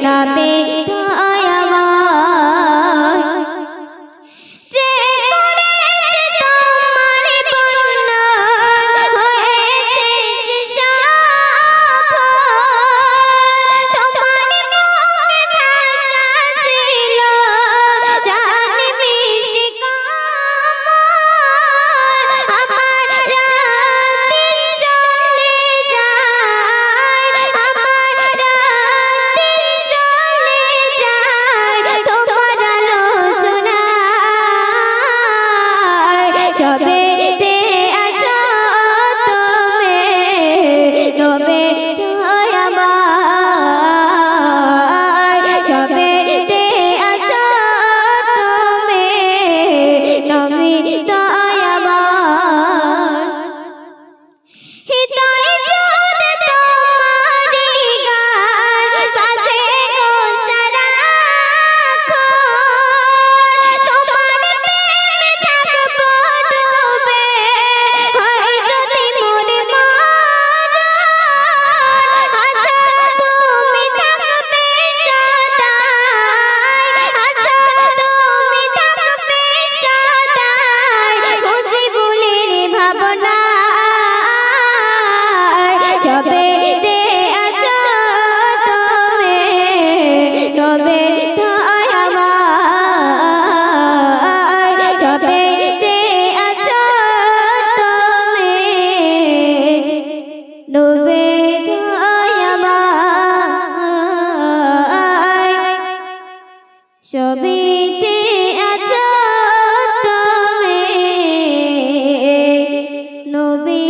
নবে দয়াময় যে করেছে তোমার বন্যা হয়েছে সে সফল তোমার মুখে ভাষা ছিল জানি মিষ্টি কমল আমার রাত দিন চলে যায় আমার রাত দিন চলে যায় তোমার আলোচনায় সবেতে আছো তুমি নবে দয়াময় সবেতে আছো তুমি নবে দয়াময় হৃদয় জুড়ে তোমারি গান বাজে গো সারাক্ষণ তোমার প্রেমে থাকবো ডুবে হয় যদি মোর মরণ আচ্ছা তুমি থাকবে সদাই আচ্ছা তুমি থাকবে সদাই মুজিবুলের ভাবনায় সবেতে আছো তুমি নবে দয়াময় সবেতে আছো তুমি নবে দয়াময় সবেতে আছো তুমি নবে